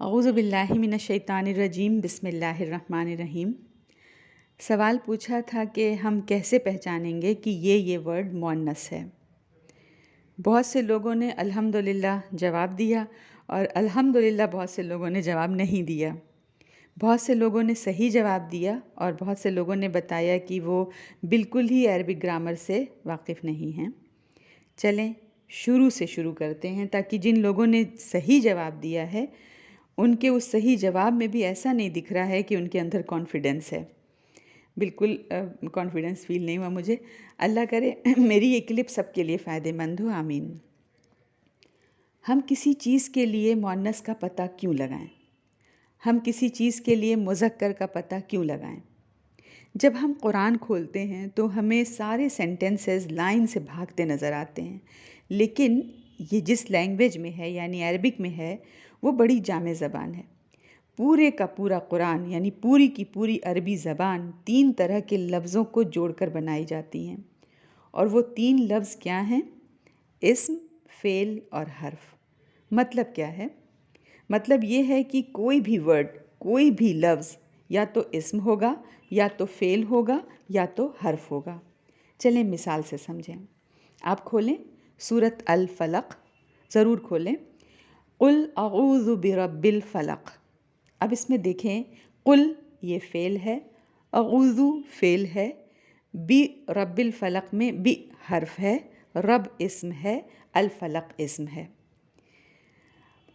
औज़ु बिल्लाहि मिनश्शैतानिर्रजीम बिस्मिल्लाहिर्रहमानिर्रहीम। सवाल पूछा था कि हम कैसे पहचानेंगे कि ये वर्ड मुअन्नस है। बहुत से लोगों ने अल्हम्दुलिल्लाह जवाब दिया और अल्हम्दुलिल्लाह बहुत से लोगों ने जवाब नहीं दिया। बहुत से लोगों ने सही जवाब दिया और बहुत से लोगों ने बताया कि वो बिल्कुल ही अरबिक ग्रामर से वाकिफ़ नहीं हैं। चलें शुरू से शुरू करते हैं ताकि जिन लोगों ने सही जवाब दिया है उनके उस सही जवाब में भी ऐसा नहीं दिख रहा है कि उनके अंदर कॉन्फिडेंस है। बिल्कुल कॉन्फिडेंस फ़ील नहीं हुआ मुझे। अल्लाह करे मेरी ये क्लिप सबके लिए फ़ायदेमंद हो, आमीन। हम किसी चीज़ के लिए मुअन्नस का पता क्यों लगाएं? हम किसी चीज़ के लिए मुज़क्कर का पता क्यों लगाएं? जब हम कुरान खोलते हैं तो हमें सारे सेंटेंसेस लाइन से भागते नज़र आते हैं, लेकिन ये जिस लैंग्वेज में है यानी अरबिक में है वो बड़ी जामे ज़बान है। पूरे का पूरा कुरान यानी पूरी की पूरी अरबी ज़बान 3 तरह के लफ्ज़ों को जोड़कर बनाई जाती हैं और वो 3 लफ्ज़ क्या हैं? इस्म, फ़ेल और हर्फ। मतलब क्या है? मतलब ये है कि कोई भी वर्ड, कोई भी लफ्ज़ या तो इस्म होगा या तो फ़ेल होगा या तो हर्फ होगा। चलें मिसाल से समझें। आप खोलें सूरत अल फलक, ज़रूर खोलें। कुल अऊज़ु बिरब्बिल फलक। अब इसमें देखें, कुल ये फ़ेल है, अऊज़ु फ़ेल है, बि रब्बिल फलक में बि हर्फ है, रब इस्म है, अल फलक इस्म है।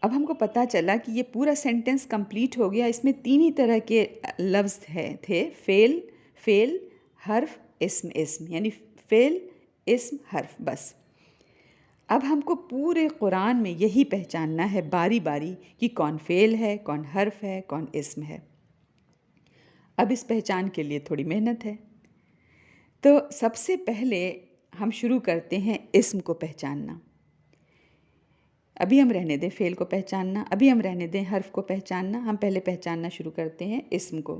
अब हमको पता चला कि ये पूरा सेंटेंस कंप्लीट हो गया। इसमें 3 ही तरह के लफ्ज़ थे, फ़ेल, फ़ेल, हर्फ, इस्म यानी फ़ेल, इस्म, हर्फ, बस। अब हमको पूरे कुरान में यही पहचानना है बारी बारी कि कौन फ़ेल है, कौन हर्फ है, कौन इस्म है। अब इस पहचान के लिए थोड़ी मेहनत है। तो सबसे पहले हम शुरू करते हैं इस्म को पहचानना। अभी हम रहने दें फ़ेल को पहचानना, अभी हम रहने दें हर्फ को पहचानना, हम पहले पहचानना शुरू करते हैं इस्म को।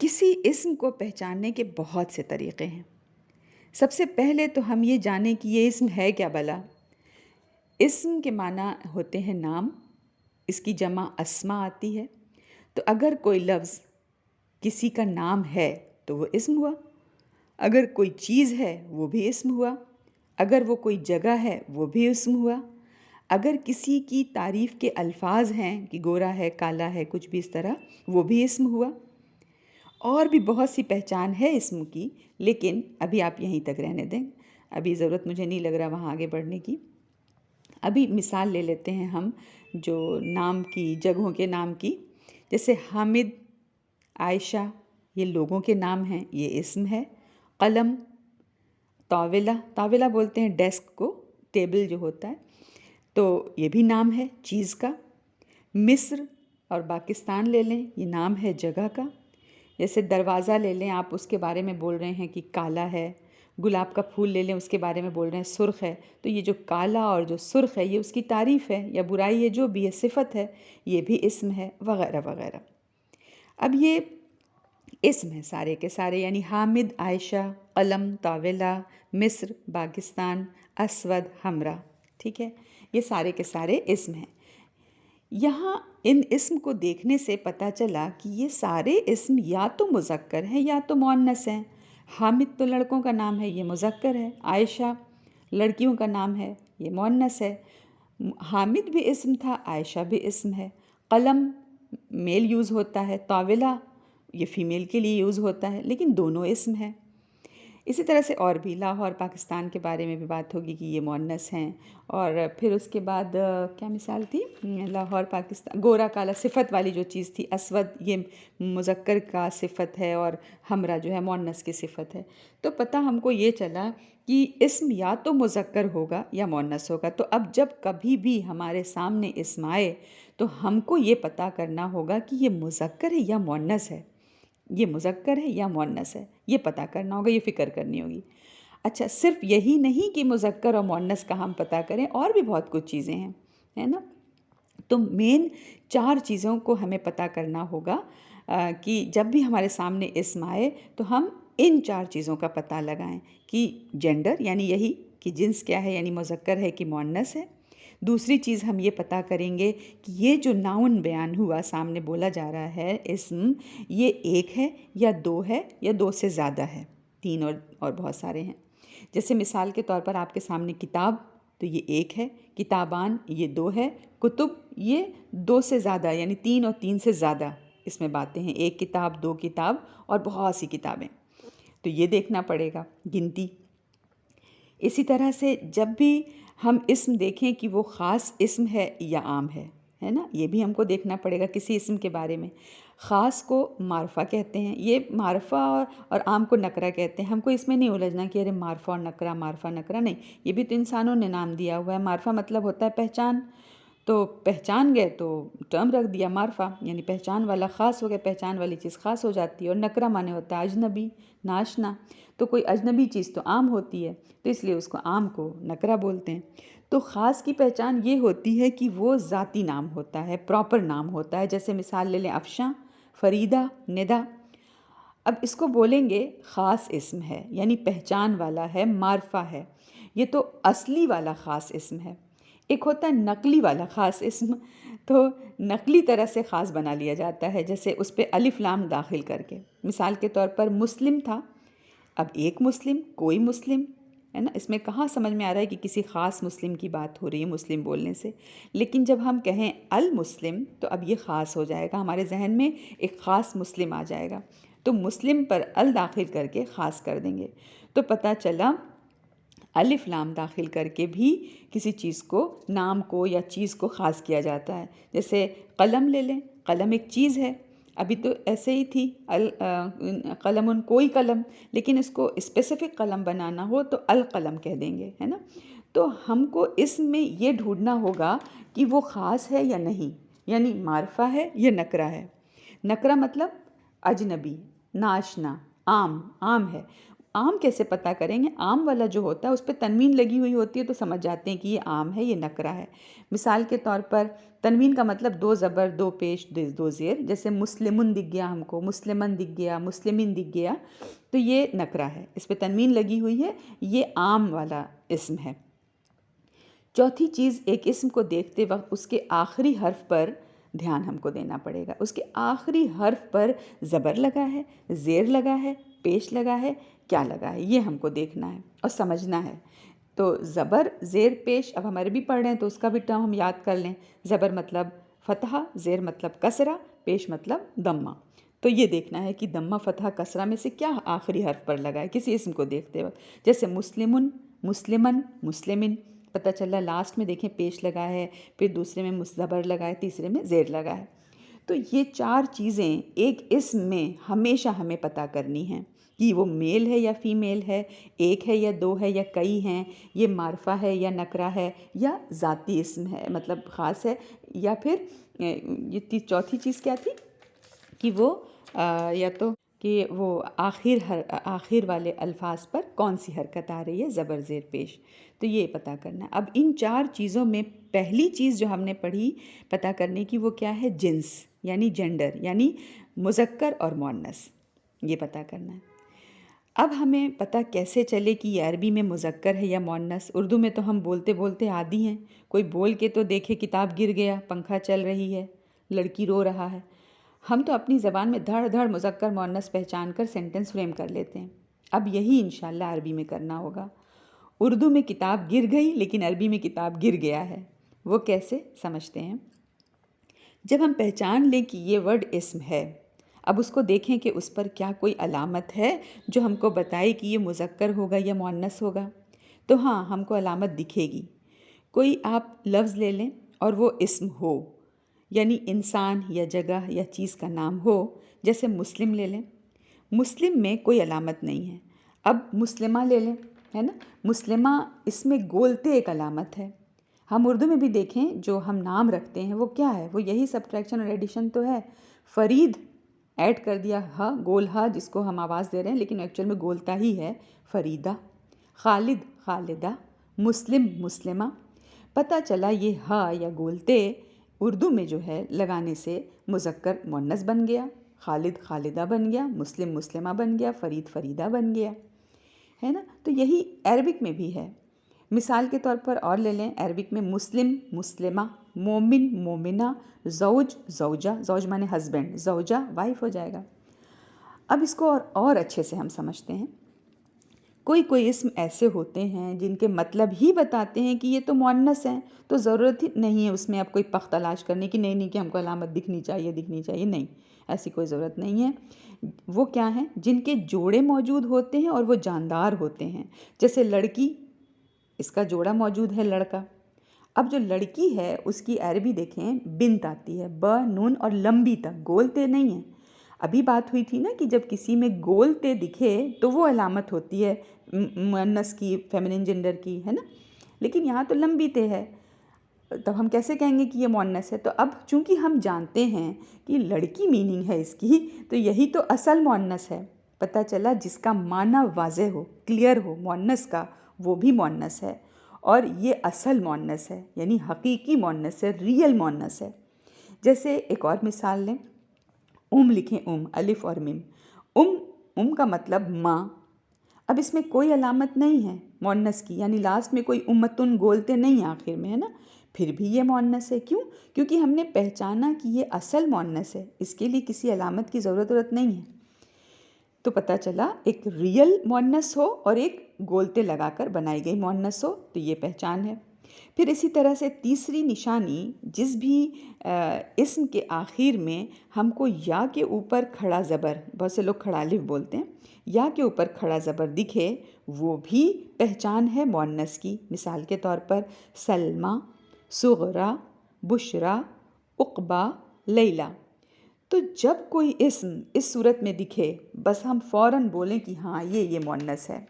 किसी इस्म को पहचानने के बहुत से तरीक़े हैं। सबसे पहले तो हम ये जानें कि ये इस्म है क्या भला। इस्म के माना होते हैं नाम, इसकी जमा अस्मा आती है। तो अगर कोई लफ्ज़ किसी का नाम है तो वो इस्म हुआ, अगर कोई चीज़ है वो भी इस्म हुआ, अगर वो कोई जगह है वो भी इस्म हुआ, अगर किसी की तारीफ़ के अल्फाज हैं कि गोरा है, काला है, कुछ भी इस तरह, वो भी इस्म हुआ। और भी बहुत सी पहचान है इस्म की, लेकिन अभी आप यहीं तक रहने दें। अभी ज़रूरत मुझे नहीं लग रहा वहाँ आगे बढ़ने की। अभी मिसाल ले लेते हैं हम जो नाम की, जगहों के नाम की। जैसे हामिद, आयशा, ये लोगों के नाम हैं, ये इस्म है। कलम, ताविला, ताविला बोलते हैं डेस्क को, टेबल जो होता है, तो ये भी नाम है चीज़ का। मिस्र और पाकिस्तान ले लें, ये नाम है जगह का। जैसे दरवाज़ा ले लें, आप उसके बारे में बोल रहे हैं कि काला है। गुलाब का फूल ले लें, उसके बारे में बोल रहे हैं सुर्ख है। तो ये जो काला और जो सुर्ख है ये उसकी तारीफ़ है या बुराई है, जो भी है, सिफ़त है, ये भी इस्म है, वग़ैरह वग़ैरह। अब ये इस्म है सारे के सारे, यानी हामिद, आयशा, कलम, ताविला, मिस्र, पाकिस्तान, अस्वद, हमरा। ठीक है, ये सारे के सारे इस्म हैं। यहाँ इन इस्म को देखने से पता चला कि ये सारे इस्म या तो मुज़क्कर हैं या तो मुअन्नस हैं। हामिद तो लड़कों का नाम है, ये मुज़क्कर है। आयशा लड़कियों का नाम है, ये मुअन्नस है। हामिद भी इस्म था, आयशा भी इस्म है। कलम मेल यूज़ होता है, ताविला ये फ़ीमेल के लिए यूज़ होता है, लेकिन दोनों इस्म हैं। इसी तरह से और भी लाहौर पाकिस्तान के बारे में भी बात होगी कि ये मुअन्नस हैं। और फिर उसके बाद क्या मिसाल थी, लाहौर पाकिस्तान, गोरा काला सिफ़त वाली जो चीज़ थी, अस्वद ये मुज़क्कर का सिफ़त है और हमरा जो है मुअन्नस की सिफ़त है। तो पता हमको ये चला कि इस्म या तो मुज़क्कर होगा या मुअन्नस होगा। तो अब जब कभी भी हमारे सामने इस्म आए तो हमको ये पता करना होगा कि ये मुज़क्कर है या मुअन्नस है, ये मुज़क्कर है या मुअन्नस है, ये पता करना होगा, ये फ़िक्र करनी होगी। अच्छा, सिर्फ यही नहीं कि मुज़क्कर और मुअन्नस का हम पता करें, और भी बहुत कुछ चीज़ें हैं, है ना। तो मेन 4 चीज़ों को हमें पता करना होगा कि जब भी हमारे सामने इस्म आए तो हम इन 4 चीज़ों का पता लगाएं कि जेंडर यानी यही कि जिन्स क्या है, यानी मुज़क्कर है कि मुअन्नस है। दूसरी चीज़ हम ये पता करेंगे कि ये जो नाउन बयान हुआ, सामने बोला जा रहा है इस्म, ये एक है या दो है या दो से ज़्यादा है, तीन और बहुत सारे हैं। जैसे मिसाल के तौर पर आपके सामने किताब, तो ये एक है, किताबान ये दो है, कुतुब ये दो से ज़्यादा यानी तीन और तीन से ज़्यादा इसमें बातें हैं, एक किताब, दो किताब और बहुत सी किताबें। तो ये देखना पड़ेगा गिनती। इसी तरह से जब भी हम इस्म देखें कि वो ख़ास इस्म है या आम है ना, ये भी हमको देखना पड़ेगा किसी इस्म के बारे में। ख़ास को मारफ़ा कहते हैं, ये मारफ़ा और आम को नकरा कहते हैं। हमको इसमें नहीं उलझना कि अरे मारफ़ा और नकरा, मारफ़ा नकरा नहीं, ये भी तो इंसानों ने नाम दिया हुआ है। मारफ़ा मतलब होता है पहचान, तो पहचान गए तो टर्म रख दिया मारफ़ा, यानी पहचान वाला ख़ास हो गया, पहचान वाली चीज़ ख़ास हो जाती है। और नकरा माने होता है अजनबी, नाशना, तो कोई अजनबी चीज़ तो आम होती है, तो इसलिए उसको आम को नकरा बोलते हैं। तो ख़ास की पहचान ये होती है कि वो ज़ाती नाम होता है, प्रॉपर नाम होता है। जैसे मिसाल ले लें अफ़शां, फ़रीदा, निदा। अब इसको बोलेंगे ख़ास इस्म है, यानी पहचान वाला है, मारफ़ा है, ये तो असली वाला ख़ास इस्म है। एक होता है नकली वाला ख़ास इस्म, तो नकली तरह से ख़ास बना लिया जाता है, जैसे उस पे अलिफ़ लाम दाखिल करके। मिसाल के तौर पर मुस्लिम था, अब एक मुस्लिम, कोई मुस्लिम, है ना, इसमें कहाँ समझ में आ रहा है कि किसी ख़ास मुस्लिम की बात हो रही है मुस्लिम बोलने से। लेकिन जब हम कहें अल मुस्लिम, तो अब ये ख़ास हो जाएगा, हमारे जहन में एक ख़ास मुस्लिम आ जाएगा, तो मुस्लिम पर अल दाखिल करके ख़ास कर देंगे। तो पता चला अलिफ लाम दाखिल करके भी किसी चीज़ को, नाम को या चीज़ को ख़ास किया जाता है। जैसे कलम ले लें, कलम एक चीज़ है, अभी तो ऐसे ही थी कलमुन, कोई कलम, लेकिन इसको स्पेसिफ़िक कलम बनाना हो तो अल कलम कह देंगे, है ना। तो हमको इसमें ये ढूंढना होगा कि वो ख़ास है या नहीं, यानी मारफ़ा है या नकरा है। नकरा मतलब अजनबी, नाशना, आम, आम है। आम कैसे पता करेंगे? आम वाला जो होता है उस पे तनवीन लगी हुई होती है, तो समझ जाते हैं कि ये आम है, ये नकरा है। मिसाल के तौर पर तनवीन का मतलब दो ज़बर, दो पेश, दो ज़ेर। जैसे मुस्लिमुन दिख गया हमको, मुस्लिमन दिख गया, मुस्लिमिन दिख गया, तो ये नकरा है, इस पे तनवीन लगी हुई है, ये आम वाला इस्म है। चौथी चीज़, एक इस्म को देखते वक्त उसके आखिरी हर्फ पर ध्यान हमको देना पड़ेगा। उसके आखिरी हर्फ पर ज़बर लगा है, ज़ेर लगा है, पेश लगा है, क्या लगा है, ये हमको देखना है और समझना है। तो ज़बर, ज़ेर, पेश, अब हमारे भी पढ़ रहे हैं तो उसका भी टर्म हम याद कर लें। ज़बर मतलब फ़तहा, ज़ेर मतलब कसरा, पेश मतलब दम्मा। तो ये देखना है कि दम्मा, फ़तहा, कसरा में से क्या आखिरी हर्फ पर लगा है किसी इस्म को देखते वक्त। जैसे मुस्लिमुन, मुस्लिमन, मुस्लिमिन, पता चला लास्ट में देखें पेश लगा है, फिर दूसरे में ज़बर लगा है, तीसरे में ज़ेर लगा है। तो ये चार चीज़ें एक इस्म में हमेशा हमें पता करनी हैं कि वो मेल है या फ़ीमेल है, एक है या दो है या कई हैं, ये मारफ़ा है या नकरा है या ज़ाती इस्म है, मतलब ख़ास है, या फिर ये चौथी चीज़ क्या थी कि वो या तो कि वो आखिर वाले अल्फाज पर कौन सी हरकत आ रही है, ज़बर, ज़ेर, पेश, तो ये पता करना है। अब इन चार चीज़ों में पहली चीज़ जो हमने पढ़ी पता करने की, वो क्या है? जिन्स, यानी जेंडर, यानी मुज़क्कर और मुअन्नस, ये पता करना है। अब हमें पता कैसे चले कि ये अरबी में मुज़क्कर है या मुअन्नस? उर्दू में तो हम बोलते बोलते आदी हैं, कोई बोल के तो देखे किताब गिर गया, पंखा चल रही है, लड़की रो रहा है, हम तो अपनी ज़बान में धड़ धड़ मुज़क्कर मुअन्नस पहचान कर सेंटेंस फ्रेम कर लेते हैं। अब यही इंशाल्लाह अरबी में करना होगा। उर्दू में किताब गिर गई, लेकिन अरबी में किताब गिर गया है, वो कैसे समझते हैं। जब हम पहचान लें कि ये वर्ड इस्म है, अब उसको देखें कि उस पर क्या कोई अलामत है जो हमको बताए कि ये मुज़क्कर होगा या मुअन्नस होगा। तो हाँ, हमको अलामत दिखेगी। कोई आप लफ्ज़ ले लें और वो इस्म हो, यानी इंसान या जगह या चीज़ का नाम हो। जैसे मुस्लिम ले लें, मुस्लिम में कोई अलामत नहीं है। अब मुस्लिमा ले लें, है ना, मुस्लिमा, इसमें गोलते एक अलामत है। हम उर्दू में भी देखें जो हम नाम रखते हैं वो क्या है, वो यही सब्ट्रैक्शन और एडिशन तो है। फ़रीद ऐड कर दिया ह, गोल ह, जिसको हम आवाज़ दे रहे हैं लेकिन एक्चुअल में गोलता ही है, फ़रीदा। खालिद, खालिदा। मुस्लिम, मुस्लिमा। पता चला ये ह या गोलते उर्दू में जो है लगाने से मुज़क्कर मुअन्नस बन गया, खालिद खालिदा बन गया, मुस्लिम मुस्लिमा बन गया, फ़रीद फ़रीदा बन गया, है ना। तो यही अरबिक में भी है। मिसाल के तौर पर और ले लें, अरबिक में मुस्लिम मुस्लिमा, मोमिन मोमिना, ज़ौज ज़ौजा, ज़ौज माने हस्बैंड, ज़ौजा वाइफ हो जाएगा। अब इसको और अच्छे से हम समझते हैं। कोई कोई इसम ऐसे होते हैं जिनके मतलब ही बताते हैं कि ये तो मुअन्नस हैं, तो ज़रूरत ही नहीं है उसमें अब कोई पख तलाश करने की, नहीं कि हमको अलामत दिखनी चाहिए, नहीं, ऐसी कोई ज़रूरत नहीं है। वो क्या हैं, जिनके जोड़े मौजूद होते हैं और वो जानदार होते हैं। जैसे लड़की, इसका जोड़ा मौजूद है लड़का। अब जो लड़की है उसकी अरबी देखें, बिन्त आती है, ब नून और लंबी तक, गोल ते नहीं है। अभी बात हुई थी ना कि जब किसी में गोल ते दिखे तो वो अलामत होती है मुअन्नस की, फेमिनिन जेंडर की, है ना। लेकिन यहाँ तो लंबी ते है, तब हम कैसे कहेंगे कि ये मुअन्नस है। तो अब चूंकि हम जानते हैं कि लड़की मीनिंग है इसकी, तो यही तो असल मुअन्नस है। पता चला जिसका माना वाज़ेह हो, क्लियर हो मुअन्नस का, वो भी मुअन्नस है। और ये असल मुअन्नस है, यानी हकीकी मुअन्नस है, रियल मुअन्नस है। जैसे एक और मिसाल लें, लिखें, अलिफ और मिम। का मतलब माँ। अब इसमें कोई अलामत नहीं है मुअन्नस की, यानी लास्ट में कोई उम्मतुन गोलते नहीं आखिर में, है ना। फिर भी ये मुअन्नस है, क्यों? क्योंकि हमने पहचाना कि ये असल मुअन्नस है, इसके लिए किसी अलामत की ज़रूरत नहीं है। तो पता चला एक रियल मुअन्नस हो और एक गोलते लगाकर बनाई गई मुअन्नस हो, तो ये पहचान है। फिर इसी तरह से तीसरी निशानी, जिस भी इस्म के आखिर में हमको या के ऊपर खड़ा ज़बर, बहुत से लोग खड़ा अलिफ बोलते हैं, या के ऊपर खड़ा ज़बर दिखे, वो भी पहचान है मुअन्नस की। मिसाल के तौर पर सलमा, सुगरा, बुशरा, उक़बा, लैला। तो जब कोई इस्म इस सूरत में दिखे, बस हम फ़ौरन बोलें कि हाँ ये मुअन्नस है।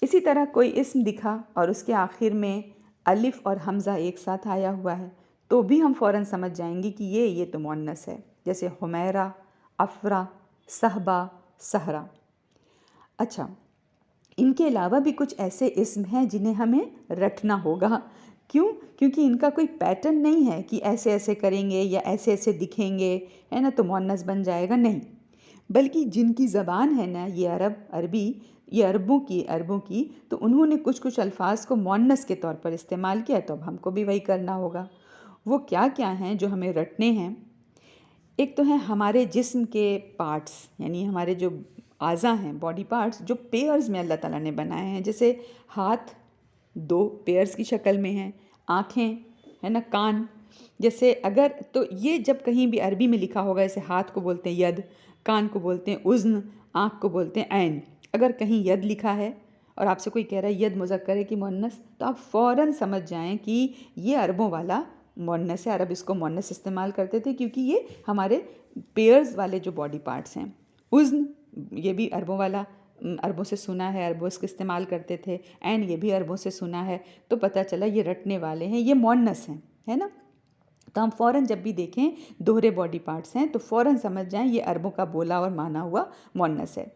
इसी तरह कोई इस्म दिखा और उसके आखिर में अलिफ और हमज़ा एक साथ आया हुआ है, तो भी हम फ़ौरन समझ जाएंगे कि ये तो मुअन्नस है। जैसे हुमैरा, अफ़रा, सहबा, सहरा। अच्छा, इनके अलावा भी कुछ ऐसे इस्म हैं जिन्हें हमें रटना होगा। क्यों? क्योंकि इनका कोई पैटर्न नहीं है कि ऐसे ऐसे करेंगे या ऐसे ऐसे दिखेंगे, है ना, तो मुअन्नस बन जाएगा, नहीं। बल्कि जिनकी ज़बान है ना, ये अरबी, ये अरबों की, तो उन्होंने कुछ कुछ अल्फाज को मुअन्नस के तौर पर इस्तेमाल किया, तो अब हमको भी वही करना होगा। वो क्या क्या हैं जो हमें रटने हैं? एक तो है हमारे जिस्म के पार्ट्स, यानी हमारे जो आज़ा हैं, बॉडी पार्ट्स, जो पेयर्स में अल्लाह ताला ने बनाए हैं। जैसे हाथ 2 पेयर्स की शक्ल में हैं, आँखें, है ना, कान। जैसे अगर तो ये जब कहीं भी अरबी में लिखा होगा, जैसे हाथ को बोलते हैं यद, कान को बोलते हैं उज़्न, आँख को बोलते हैं ऐन। अगर कहीं यद लिखा है और आपसे कोई कह रहा है यद मुज़क्कर है कि मुअन्नस, तो आप फ़ौरन समझ जाएं कि ये अरबों वाला मुअन्नस है। अरब इसको मुअन्नस इस्तेमाल करते थे क्योंकि ये हमारे पेयर्स वाले जो बॉडी पार्ट्स हैं। उज़्न, ये भी अरबों वाला, अरबों से सुना है, अरबों इसका इस्तेमाल करते थे। एन, ये भी अरबों से सुना है। तो पता चला ये रटने वाले हैं, ये मुअन्नस हैं, है ना। तो हम फ़ौरन जब भी देखें दोहरे बॉडी पार्ट्स हैं, तो फ़ौरन समझ जाएं ये अरबों का बोला और माना हुआ मुअन्नस है।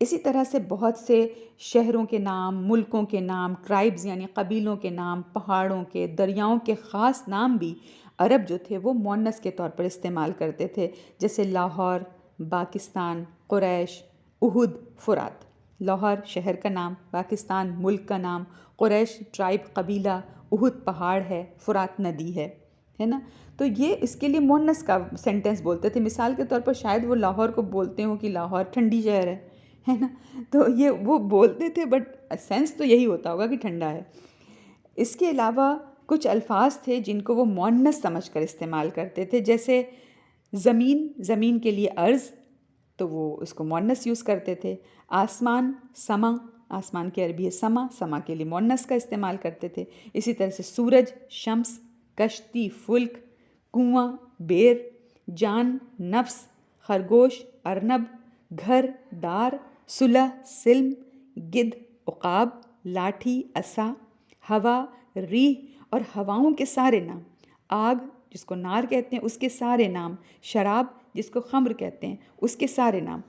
इसी तरह से बहुत से शहरों के नाम, मुल्कों के नाम, ट्राइब्स यानी कबीलों के नाम, पहाड़ों के, दरियाओं के ख़ास नाम भी अरब जो थे वो मुअन्नस के तौर पर इस्तेमाल करते थे। जैसे लाहौर, पाकिस्तान, कुरैश, उहुद, फ़ुरात। लाहौर शहर का नाम, पाकिस्तान मुल्क का नाम, कुरैश ट्राइब कबीला, उहुद पहाड़ है, फ़ुरात नदी है ना। तो ये इसके लिए मुअन्नस का सेंटेंस बोलते थे। मिसाल के तौर पर शायद वो लाहौर को बोलते हो कि लाहौर ठंडी शहर है ना। तो ये वो बोलते थे, बट सेंस तो यही होता होगा कि ठंडा है। इसके अलावा कुछ अल्फाज थे जिनको वो मुअन्नस समझकर इस्तेमाल करते थे। जैसे ज़मीन के लिए अर्ज़, तो वो उसको मुअन्नस यूज़ करते थे। आसमान, समा, आसमान की अरबी है समा, समा के लिए मुअन्नस का इस्तेमाल करते थे। इसी तरह से सूरज, शम्स, कश्ती, फुल्क, कुआं, बेर, जान, नफ्स, खरगोश, अर्नब, घर, दार, सुलह, सिल्म, गिद्ध, उक़ाब, लाठी, असा, हवा, रीह और हवाओं के सारे नाम, आग जिसको नार कहते हैं उसके सारे नाम, शराब जिसको खम्र कहते हैं उसके सारे नाम।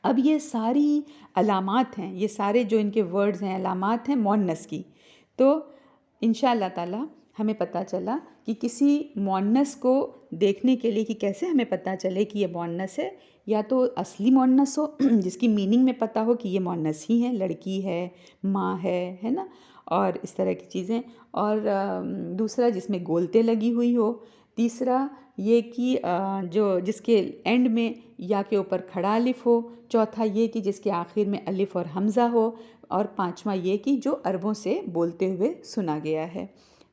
अब ये सारी अलामात हैं, ये सारे जो इनके वर्ड्स हैं अलामात हैं मुअन्नस की। तो इंशाअल्लाह ताला हमें पता चला कि किसी मुअन्नस को देखने के लिए कि कैसे हमें पता चले कि ये मुअन्नस है, या तो असली मुअन्नस हो जिसकी मीनिंग में पता हो कि ये मुअन्नस ही है, लड़की है, माँ है ना। और इस तरह की चीज़ें। और दूसरा जिसमें गोलते लगी हुई हो। तीसरा ये कि जो जिसके एंड में या के ऊपर खड़ा अलिफ हो। चौथा ये कि जिसके आखिर में अलिफ और हमज़ा हो। और पांचवा ये कि जो अरबों से बोलते हुए सुना गया है।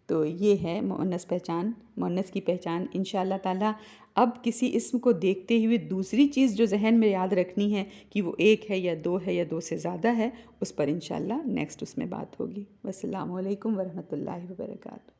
तो ये है मुअन्नस पहचान, मुअन्नस की पहचान इंशाअल्लाह ताला। अब किसी इस्म को देखते हुए दूसरी चीज़ जो ज़हन में याद रखनी है कि वो एक है या दो है या दो से ज़्यादा है, उस पर इंशाअल्लाह नेक्स्ट उसमें बात होगी। वस्सलामु अलैकुम वरहमतुल्लाहि वबरकातुहू।